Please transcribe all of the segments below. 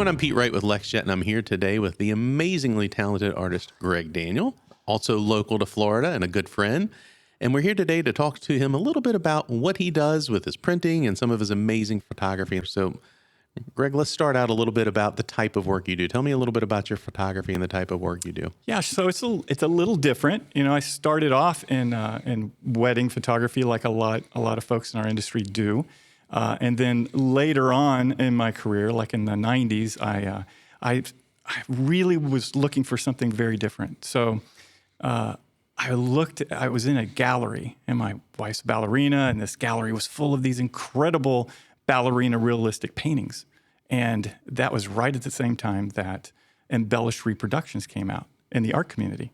I'm Pete Wright with LexJet, and I'm here today with the amazingly talented artist Greg Daniel, also local to Florida and a good friend. And we're here today to talk to him a little bit about what he does with his printing and some of his amazing photography. So, Greg, let's start out a little bit about the type of work you do. Tell me a little bit about your photography and the type of work you do. Yeah, so it's a little different. You know, I started off in wedding photography, like a lot of folks in our industry do, and then later on in my career, like in the '90s, I really was looking for something very different. So I was in a gallery, and my wife's a ballerina, and this gallery was full of these incredible ballerina realistic paintings. And that was right at the same time that embellished reproductions came out in the art community.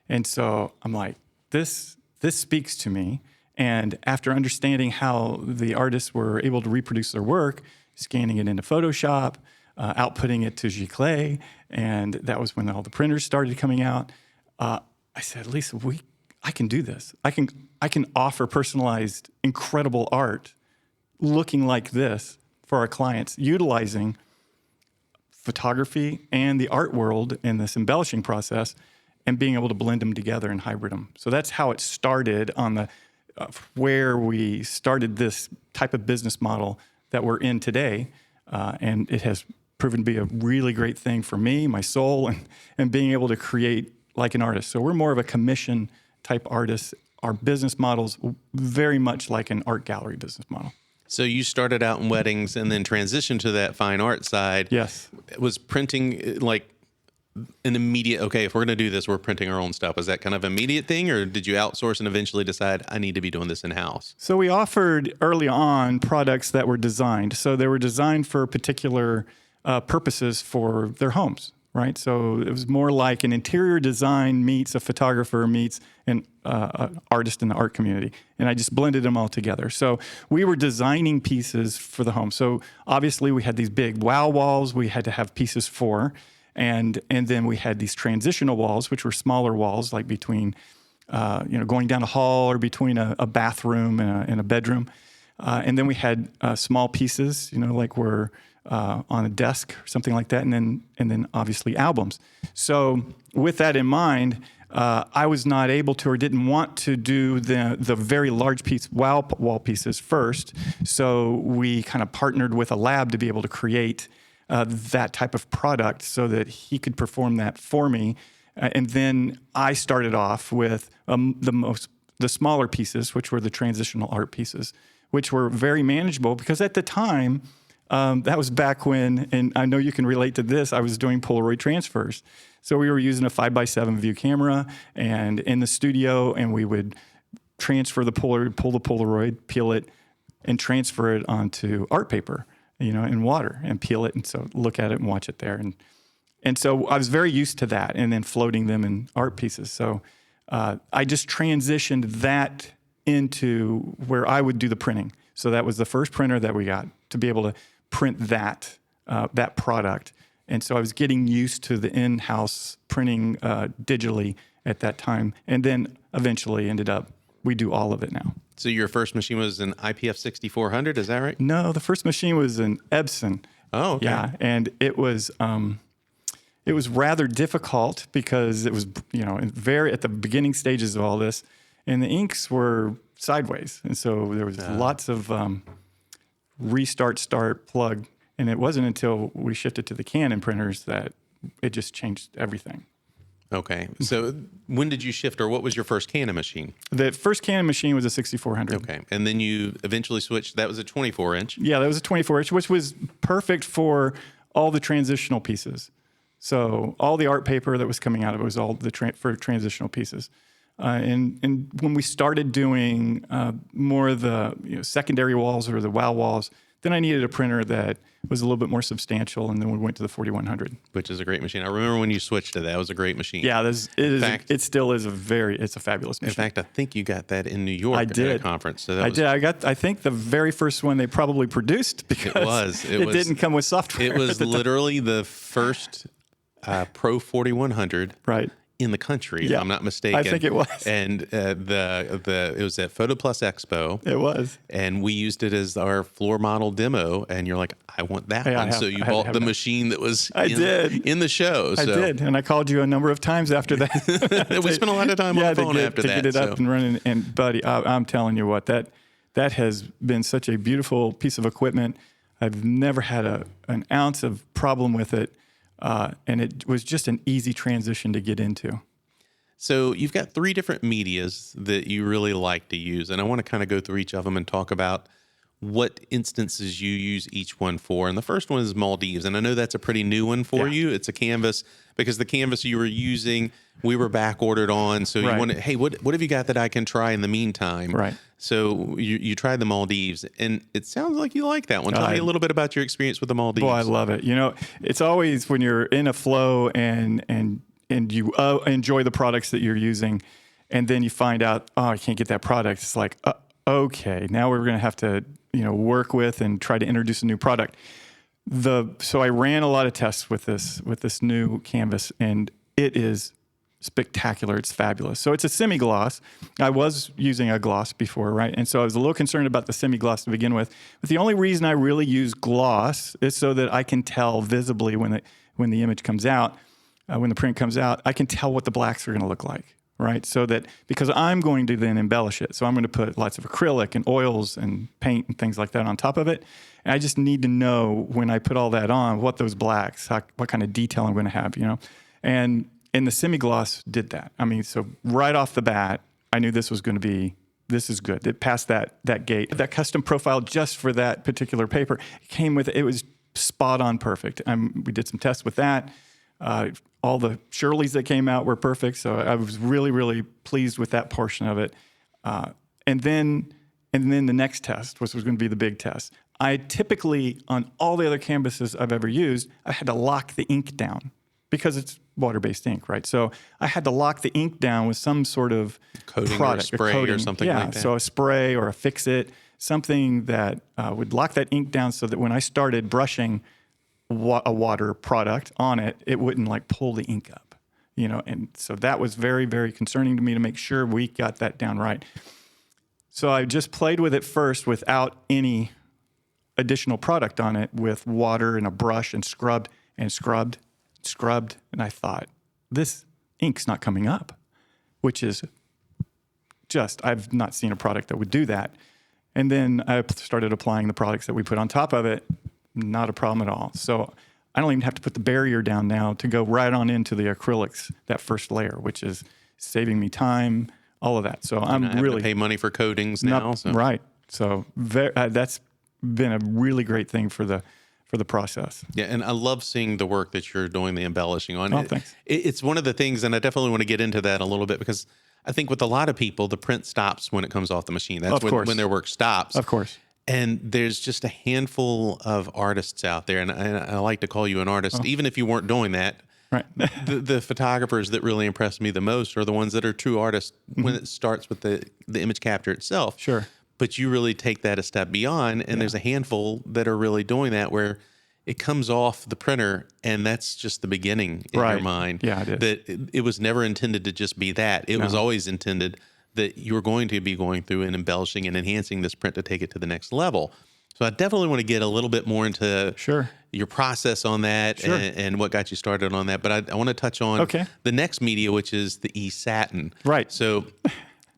And so I'm like, this speaks to me. And after understanding how the artists were able to reproduce their work, scanning it into Photoshop, outputting it to Giclée, and that was when all the printers started coming out, I said, Lisa, I can do this. I can offer personalized, incredible art looking like this for our clients, utilizing photography and the art world in this embellishing process and being able to blend them together and hybrid them. So that's how it started on the where we started this type of business model that we're in today. And it has proven to be a really great thing for me, my soul, and being able to create like an artist. So we're more of a commission type artist. Our business model's very much like an art gallery business model. So you started out in weddings and then transitioned to that fine art side. Yes. Was printing like an immediate, okay, if we're going to do this, we're printing our own stuff. Was that kind of an immediate thing, or did you outsource and eventually decide I need to be doing this in-house? So we offered early on products that were designed. So they were designed for particular purposes for their homes, right? So it was more like an interior design meets a photographer meets an artist in the art community. And I just blended them all together. So we were designing pieces for the home. So obviously we had these big wow walls we had to have pieces for. And then we had these transitional walls, which were smaller walls, like between, going down a hall or between a bathroom and a bedroom. And then we had small pieces, like we're on a desk or something like that. And then obviously albums. So with that in mind, I was not able to or didn't want to do the very large wall pieces first. So we kind of partnered with a lab to be able to create that type of product so that he could perform that for me. And then I started off with the smaller pieces, which were the transitional art pieces, which were very manageable because at the time, that was back when, and I know you can relate to this, I was doing Polaroid transfers. So we were using a 5x7 view camera and in the studio, and we would transfer the Polaroid, pull the Polaroid, peel it, and transfer it onto art paper, in water, and peel it, and so look at it and watch it there. And so I was very used to that, and then floating them in art pieces. So I just transitioned that into where I would do the printing. So that was the first printer that we got to be able to print that product. And so I was getting used to the in-house printing digitally at that time. And then eventually we do all of it now. So your first machine was an IPF 6400, is that right? No, the first machine was an Epson. Oh, okay. Yeah, and it was rather difficult because it was, very at the beginning stages of all this, and the inks were sideways. And so there was lots of restart, start, plug. And it wasn't until we shifted to the Canon printers that it just changed everything. Okay. So when did you shift, or what was your first Canon machine? The first Canon machine was a 6400. Okay. And then you eventually switched, that was a 24-inch? Yeah, that was a 24-inch, which was perfect for all the transitional pieces. So all the art paper that was coming out of it was all for transitional pieces. And when we started doing more of the secondary walls or the wow walls, then I needed a printer that was a little bit more substantial, and then we went to the 4100, which is a great machine. I remember when you switched to that; it was a great machine. Yeah, it still is it's a fabulous machine. In fact, I think you got that in New York at a conference. So I think the very first one they probably produced because it didn't come with software. It was literally the first Pro 4100, right, in the country, if Yeah, I'm not mistaken. I think it was. And it was at Photo Plus Expo. It was. And we used it as our floor model demo. And you're like, I want that one. So you bought the machine that was in the show. I did. And I called you a number of times after that. We spent a lot of time on the phone after that. To get it up and running. And buddy, I'm telling you what, that has been such a beautiful piece of equipment. I've never had an ounce of problem with it. And it was just an easy transition to get into. So you've got 3 different medias that you really like to use. And I want to kind of go through each of them and talk about what instances you use each one for. And the first one is Maldives. And I know that's a pretty new one for you. It's a canvas, because the canvas you were using, we were back ordered on. So you wanted, hey, what have you got that I can try in the meantime? Right. So you tried the Maldives, and it sounds like you like that one. Tell me a little bit about your experience with the Maldives. Boy, I love it. You know, it's always when you're in a flow and you enjoy the products that you're using, and then you find out, oh, I can't get that product. It's like, okay, now we're going to have to, work with and try to introduce a new product. So I ran a lot of tests with this new canvas, and it is spectacular. It's fabulous. So it's a semi-gloss. I was using a gloss before, right? And so I was a little concerned about the semi-gloss to begin with. But the only reason I really use gloss is so that I can tell visibly when the image comes out, when the print comes out, I can tell what the blacks are going to look like, right? So that, because I'm going to then embellish it. So I'm going to put lots of acrylic and oils and paint and things like that on top of it. And I just need to know when I put all that on, what those blacks, what kind of detail I'm going to have, And the semi-gloss did that. I mean, so right off the bat, I knew this is good. It passed that gate. That custom profile just for that particular paper it was spot on perfect. We did some tests with that. All the Shirleys that came out were perfect. So I was really, really pleased with that portion of it. And then the next test, which was going to be the big test. I typically, on all the other canvases I've ever used, I had to lock the ink down because it's water-based ink, right? So I had to lock the ink down with some sort of coating product, or spray or something like that. So a spray or a fix-it, something that would lock that ink down so that when I started brushing a water product on it, it wouldn't like pull the ink up, And so that was very, very concerning to me to make sure we got that down right. So I just played with it first without any additional product on it, with water and a brush, and scrubbed. And I thought, this ink's not coming up, which is I've not seen a product that would do that. And then I started applying the products that we put on top of it. Not a problem at all. So I don't even have to put the barrier down now to go right on into the acrylics, that first layer, which is saving me time, all of that. So I'm really to pay money for coatings now. Right. So that's been a really great thing for the process. Yeah, and I love seeing the work that you're doing the embellishing on. Oh, thanks. It's one of the things, and I definitely want to get into that a little bit, because I think with a lot of people, the print stops when it comes off the machine. That's when their work stops. Of course. And there's just a handful of artists out there, and I like to call you an artist, even if you weren't doing that. Right. the photographers that really impress me the most are the ones that are true artists when it starts with the image capture itself. Sure. But you really take that a step beyond, and there's a handful that are really doing that, where it comes off the printer, and that's just the beginning in your mind. Yeah, it is. That it was never intended to just be that. It was always intended that you were going to be going through and embellishing and enhancing this print to take it to the next level. So I definitely want to get a little bit more into your process on that and what got you started on that. But I want to touch on the next media, which is the e-satin. Right. So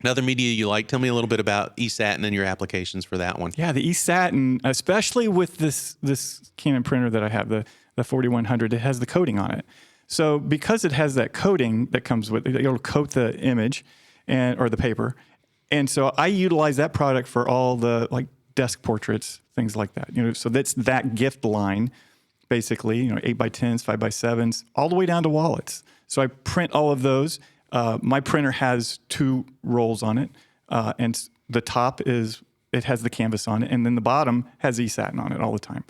another media you like, tell me a little bit about e-satin and your applications for that one. Yeah, the e-satin, especially with this Canon printer that I have, the 4100, it has the coating on it. So because it has that coating that comes with it, it'll coat the image or the paper. And so I utilize that product for all the desk portraits, things like that. So that's that gift line, basically, 8x10s, 5x7s, all the way down to wallets. So I print all of those. My printer has 2 rolls on it, and the top it has the canvas on it, and then the bottom has e-satin on it all the time.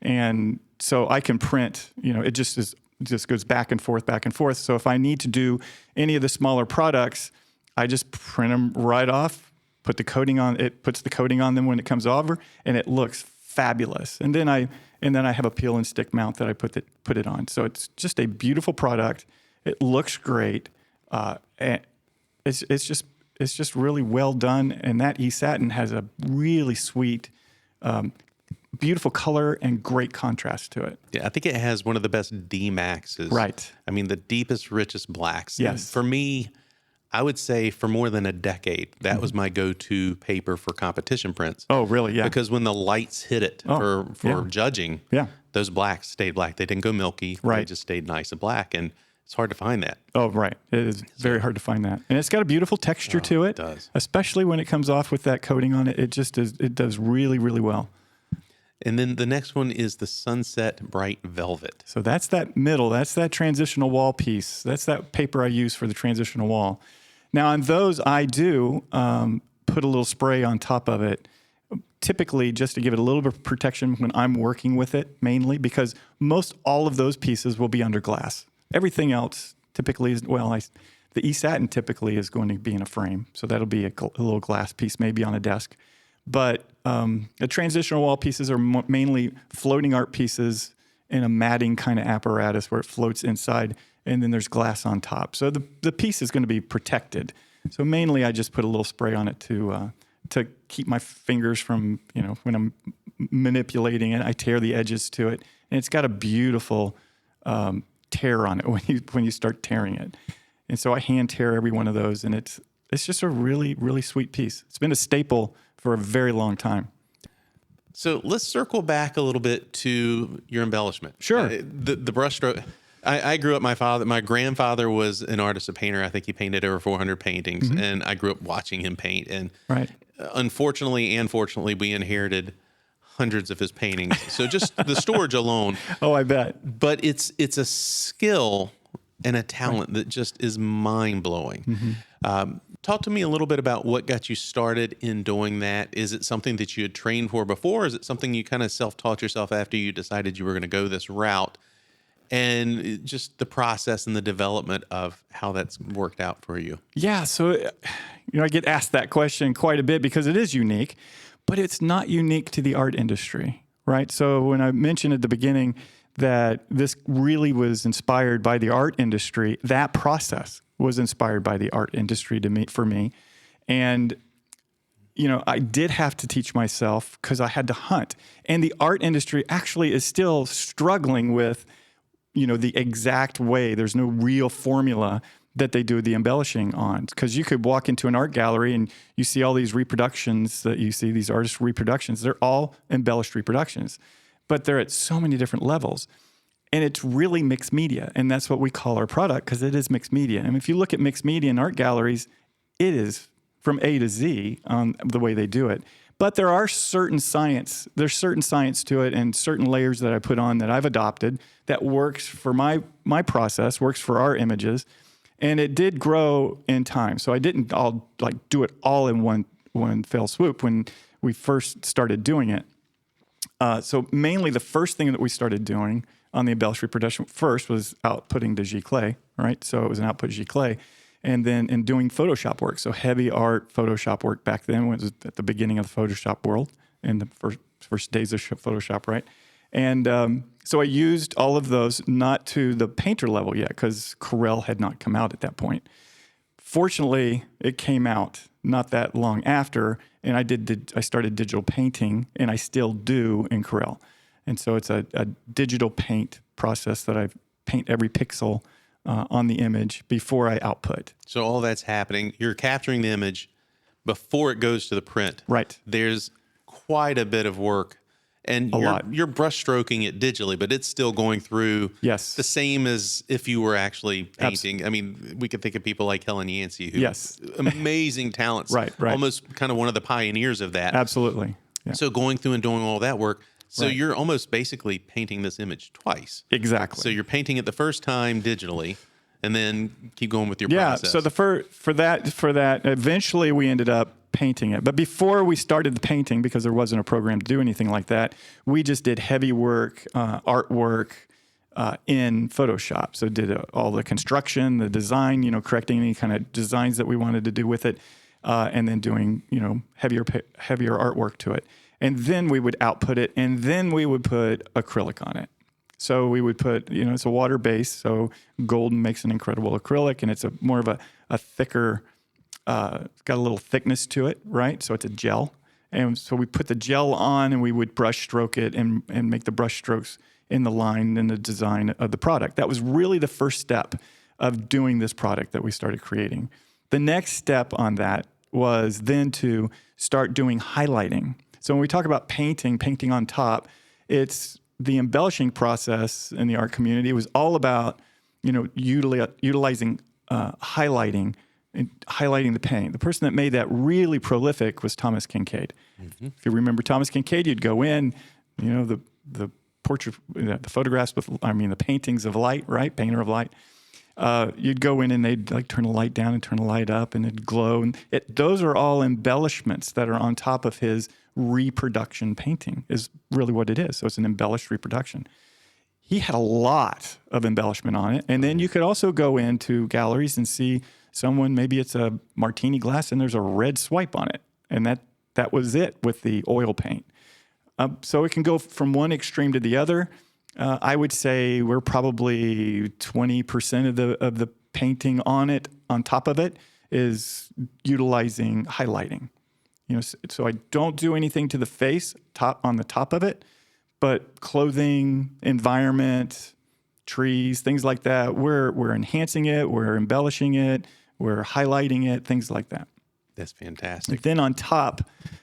And so I can print, it just goes back and forth, back and forth. So if I need to do any of the smaller products, I just print them right off, put the coating on. It puts the coating on them when it comes over, and it looks fabulous. And then I have a peel and stick mount that I put it on. So it's just a beautiful product. It looks great. And it's just really well done. And that e-satin has a really sweet, beautiful color and great contrast to it. Yeah, I think it has one of the best D-maxes. Right. I mean, the deepest, richest blacks. Yes. And for me, I would say for more than a decade, that was my go-to paper for competition prints. Oh, really? Yeah. Because when the lights hit it for judging, those blacks stayed black. They didn't go milky. Right. They just stayed nice and black. And it's hard to find that. Oh, right. It is very hard to find that. And it's got a beautiful texture to it. It does. Especially when it comes off with that coating on it. It just is, it does really, really well. And then the next one is the Sunset Bright Velvet. So that's that middle. That's that transitional wall piece. That's that paper I use for the transitional wall. Now, on those, I do put a little spray on top of it, typically just to give it a little bit of protection when I'm working with it, mainly because most all of those pieces will be under glass. Everything else typically is, the e-satin typically is going to be in a frame. So that'll be a little glass piece, maybe on a desk. But the transitional wall pieces are mainly floating art pieces in a matting kind of apparatus where it floats inside, and then there's glass on top. So the piece is going to be protected. So mainly I just put a little spray on it to keep my fingers from, when I'm manipulating it, I tear the edges to it. And it's got a beautiful tear on it when you start tearing it. And so I hand tear every one of those, and it's just a really, really sweet piece. It's been a staple for a very long time. So let's circle back a little bit to your embellishment. Sure. The brushstroke. I grew up, my grandfather was an artist, a painter. I think he painted over 400 paintings, and I grew up watching him paint. And unfortunately and fortunately, we inherited hundreds of his paintings. So just the storage alone. Oh, I bet. But it's a skill and a talent that just is mind-blowing. Talk to me a little bit about what got you started in doing that. Is it something that you had trained for before? Or is it something you kind of self-taught yourself after you decided you were going to go this route? And just the process and the development of how that's worked out for you. Yeah, so I get asked that question quite a bit because it is unique, but it's not unique to the art industry, right? So when I mentioned at the beginning that this really was inspired by the art industry, that process was inspired by the art industry for me. And, I did have to teach myself because I had to hunt. And the art industry actually is still struggling with, the exact way. There's no real formula that they do the embellishing on. Because you could walk into an art gallery and you see all these reproductions that you see, these artist reproductions. They're all embellished reproductions, but they're at so many different levels. And it's really mixed media. And that's what we call our product because it is mixed media. And if you look at mixed media in art galleries, it is from A to Z on the way they do it. But there's certain science to it and certain layers that I put on that I've adopted that works for my process, works for our images. And it did grow in time. So I didn't do it all in one fell swoop when we first started doing it. So mainly the first thing that we started doing on the embellished reproduction first was outputting the giclée, right? So it was an output giclée. And then in doing Photoshop work, so heavy art Photoshop work back then was at the beginning of the Photoshop world in the first days of Photoshop, right? And so I used all of those, not to the painter level yet, because Corel had not come out at that point. Fortunately, it came out not that long after, and I started digital painting, and I still do in Corel. And so it's a digital paint process that I paint every pixel on the image before I output. So all that's happening, you're capturing the image before it goes to the print. Right. There's quite a bit of work. And you're brush stroking it digitally, but it's still going through the same as if you were actually painting. I mean, we could think of people like Helen Yancey, who amazing talents, right. Almost kind of one of the pioneers of that. Absolutely. Yeah. So going through and doing all that work. So you're almost basically painting this image twice. Exactly. So you're painting it the first time digitally, and then keep going with your process. So for that, eventually we ended up painting it. But before we started the painting, because there wasn't a program to do anything like that, we just did heavy work, artwork in Photoshop. So did all the construction, the design, correcting any kind of designs that we wanted to do with it, and then doing, heavier artwork to it. And then we would output it, and then we would put acrylic on it. So we would put, it's a water base. So golden makes an incredible acrylic, and it's more of a thicker, it's got a little thickness to it, right? So it's a gel. And so we put the gel on, and we would brush stroke it and make the brush strokes in the line and the design of the product. That was really the first step of doing this product that we started creating. The next step on that was then to start doing highlighting. So when we talk about painting on top, it's the embellishing process in the art community. It was all about, utilizing highlighting and highlighting the paint. The person that made that really prolific was Thomas Kinkade. Mm-hmm. If you remember Thomas Kinkade, you'd go in, the portrait, the photographs the paintings of light, right? Painter of light. You'd go in and they'd like turn the light down and turn the light up and it'd glow. And those are all embellishments that are on top of his reproduction painting is really what it is. So it's an embellished reproduction. He had a lot of embellishment on it. And then you could also go into galleries and see someone, maybe it's a martini glass and there's a red swipe on it. And that was it with the oil paint. So it can go from one extreme to the other. I would say we're probably 20% of the painting on top of it is utilizing highlighting. So I don't do anything to the face on the top of it, but clothing, environment, trees, things like that, we're enhancing it, we're embellishing it, we're highlighting it, things like that. That's fantastic. Then on top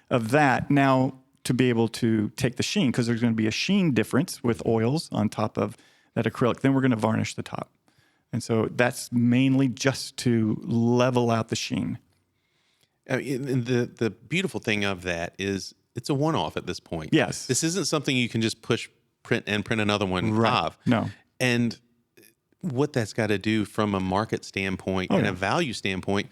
of that, now to be able to take the sheen, because there's going to be a sheen difference with oils on top of that acrylic. Then we're going to varnish the top. And so that's mainly just to level out the sheen. And the beautiful thing of that is it's a one-off at this point. Yes. This isn't something you can just print another one off. No. And what that's got to do from a market standpoint and a value standpoint,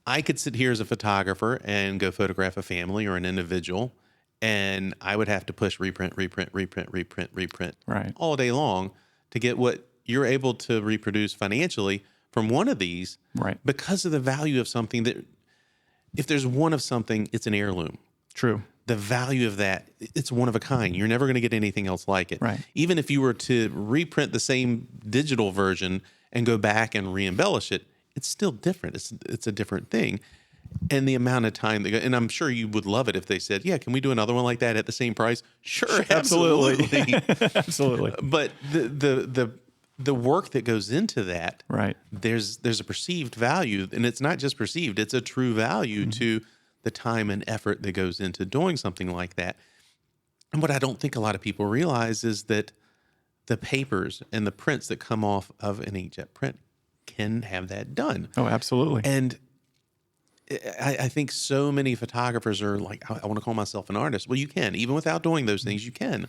I could sit here as a photographer and go photograph a family or an individual, and I would have to push reprint right. all day long to get what you're able to reproduce financially from one of these, right? Because of the value of something that, if there's one of something, it's an heirloom. True. The value of that, it's one of a kind. You're never going to get anything else like it. Right. Even if you were to reprint the same digital version and go back and re-embellish it, it's still different. It's a different thing. And the amount of time and I'm sure you would love it if they said, yeah, can we do another one like that at the same price? Sure, absolutely. Absolutely. But the work that goes into that, right? There's a perceived value, and it's not just perceived, it's a true value to the time and effort that goes into doing something like that. And what I don't think a lot of people realize is that the papers and the prints that come off of an inkjet print can have that done. Oh, absolutely. And I think so many photographers are like, I want to call myself an artist. Well, you can. Even without doing those things, you can.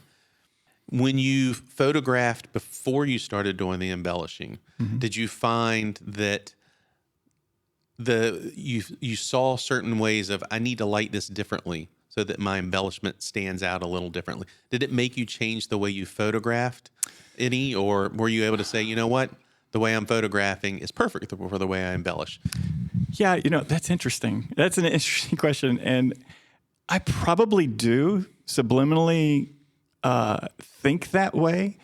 When you photographed before you started doing the embellishing, did you find that you saw certain ways of, I need to light this differently so that my embellishment stands out a little differently? Did it make you change the way you photographed any, or were you able to say, you know what, the way I'm photographing is perfect for the way I embellish? Yeah, that's interesting. That's an interesting question. And I probably do subliminally think that way.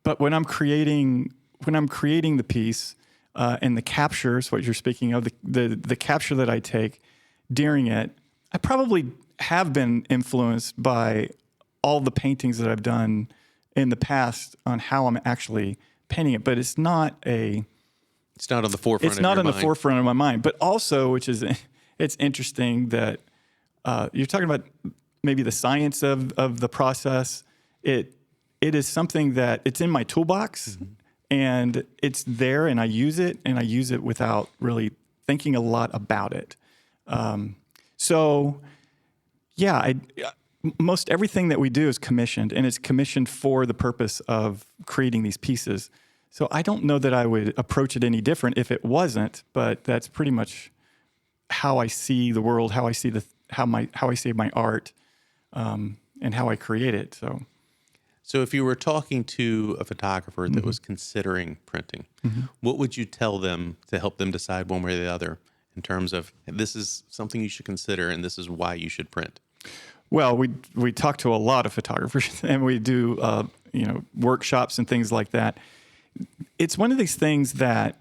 But when I'm creating the piece and the captures, what you're speaking of, the capture that I take during it, I probably have been influenced by all the paintings that I've done in the past on how I'm actually painting it. But it's not on the forefront. It's not on the forefront of my mind. But also, it's interesting that you're talking about maybe the science of the process. It is something that it's in my toolbox, and it's there, and I use it without really thinking a lot about it. So, yeah, most everything that we do is commissioned, and it's commissioned for the purpose of creating these pieces. So I don't know that I would approach it any different if it wasn't, but that's pretty much how I see the world, how I see how I see my art, and how I create it. So if you were talking to a photographer that was considering printing, what would you tell them to help them decide one way or the other in terms of, this is something you should consider and this is why you should print? Well, we talk to a lot of photographers, and we do workshops and things like that. It's one of these things that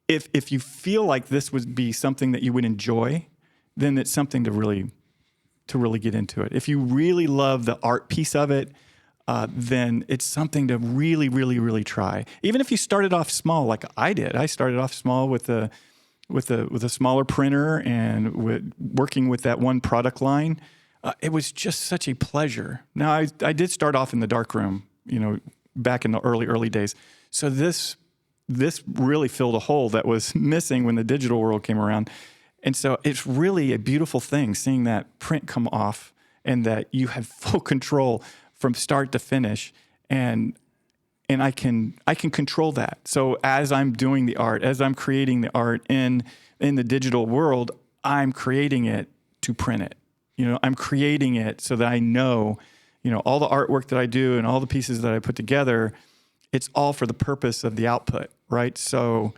if you feel like this would be something that you would enjoy, then it's something to really get into it. If you really love the art piece of it, then it's something to really, really, really try. Even if you started off small, like I did. I started off small with a smaller printer and working with that one product line. It was just such a pleasure. Now I did start off in the darkroom, back in the early days. So this really filled a hole that was missing when the digital world came around. And so it's really a beautiful thing seeing that print come off and that you have full control from start to finish. And I can control that. So as I'm doing the art, as I'm creating the art in the digital world, I'm creating it to print it. I'm creating it so that I know, all the artwork that I do and all the pieces that I put together, it's all for the purpose of the output, right? So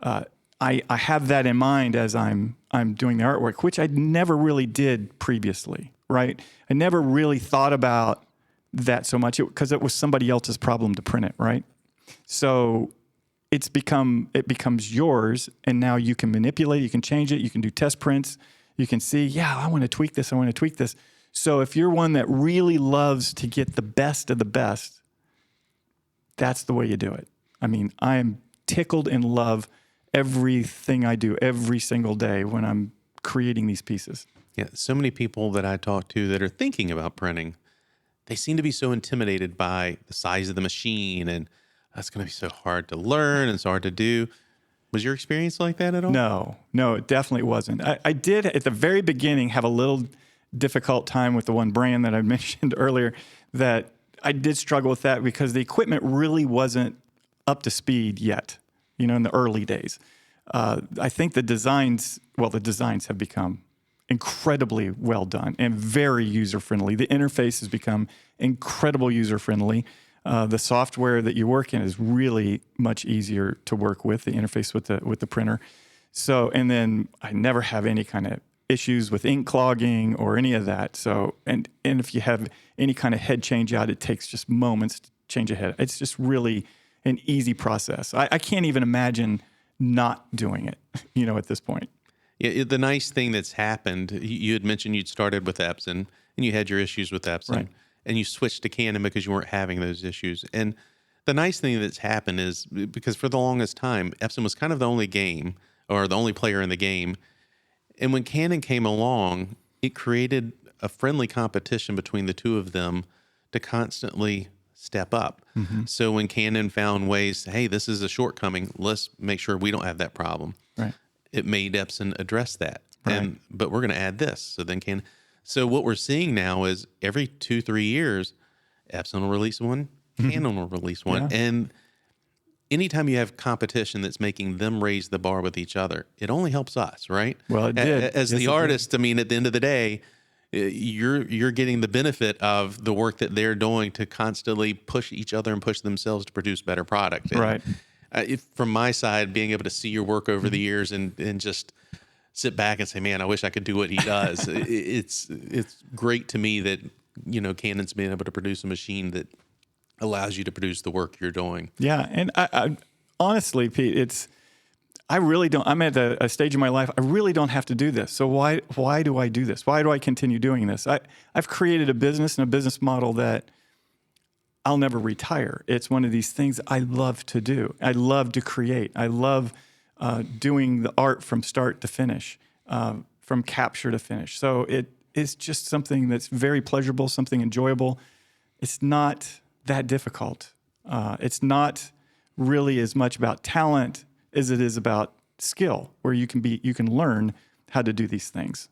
I have that in mind as I'm doing the artwork, which I never really did previously, right? I never really thought about that so much because it was somebody else's problem to print it, right? So it becomes yours, and now you can manipulate, you can change it, you can do test prints, you can see, yeah, I want to tweak this, I want to tweak this. So if you're one that really loves to get the best of the best, that's the way you do it. I mean, I am tickled and love everything I do every single day when I'm creating these pieces. Yeah, so many people that I talk to that are thinking about printing, they seem to be so intimidated by the size of the machine, and that's going to be so hard to learn and so hard to do. Was your experience like that at all? No, it definitely wasn't. I did at the very beginning have a little difficult time with the one brand that I mentioned earlier, that I did struggle with that because the equipment really wasn't up to speed yet, in the early days. I think the designs have become incredibly well done and very user-friendly. The interface has become incredible user-friendly. The software that you work in is really much easier to work with, the interface with the printer. So, and then I never have any kind of issues with ink clogging or any of that. So, and if you have any kind of head change out, it takes just moments to change a head. It's just really an easy process. I can't even imagine not doing it, at this point. Yeah, the nice thing that's happened, you had mentioned you'd started with Epson and you had your issues with Epson, Right. and you switched to Canon because you weren't having those issues. And the nice thing that's happened is because for the longest time, Epson was kind of the only game or the only player in the game. And when Canon came along, it created a friendly competition between the two of them to constantly step up. Mm-hmm. So when Canon found ways, hey, this is a shortcoming, let's make sure we don't have that problem. Right. It made Epson address that. Right. But we're going to add this. So then Canon. So what we're seeing now is every 2-3 years, Epson will release one, Canon will release one. Yeah. And anytime you have competition that's making them raise the bar with each other, it only helps us, right? Well, it did. As Yes, the it artist, I mean, at the end of the day, you're getting the benefit of the work that they're doing to constantly push each other and push themselves to produce better product. And, Right. From my side, being able to see your work over the years and just sit back and say, man, I wish I could do what he does. It's great to me that, Canon's been able to produce a machine that allows you to produce the work you're doing. Yeah. And I honestly, Pete, I really don't, I'm at a stage in my life, I really don't have to do this. So why do I do this? Why do I continue doing this? I've created a business and a business model that I'll never retire. It's one of these things I love to do. I love to create. I love doing the art from start to finish, from capture to finish. So it's just something that's very pleasurable, something enjoyable. It's not that difficult. It's not really as much about talent as it is about skill, where you can learn how to do these things.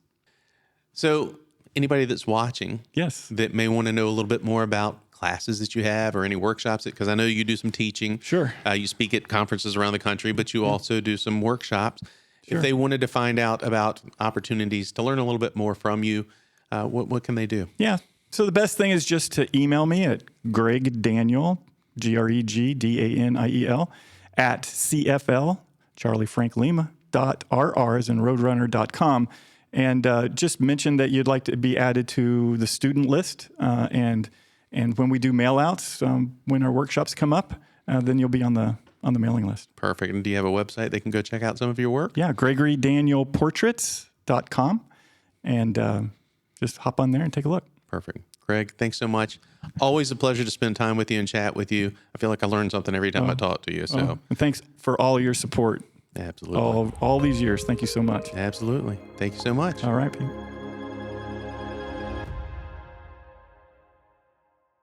So anybody that's watching Yes. that may want to know a little bit more about classes that you have or any workshops, because I know you do some teaching. Sure. You speak at conferences around the country, but you also do some workshops. Sure. If they wanted to find out about opportunities to learn a little bit more from you, what can they do? Yeah. So the best thing is just to email me at Greg Daniel, GregDaniel, at CFL, Charlie Frank Lima, .rr as in roadrunner.com. And just mention that you'd like to be added to the student list. And when we do mail outs, when our workshops come up, then you'll be on the mailing list. Perfect. And do you have a website they can go check out some of your work? Yeah, GregoryDanielPortraits.com. And just hop on there and take a look. Perfect. Greg, thanks so much. Always a pleasure to spend time with you and chat with you. I feel like I learned something every time I talk to you. So and thanks for all your support. Absolutely. All these years. Thank you so much. Absolutely. Thank you so much. All right, Pete.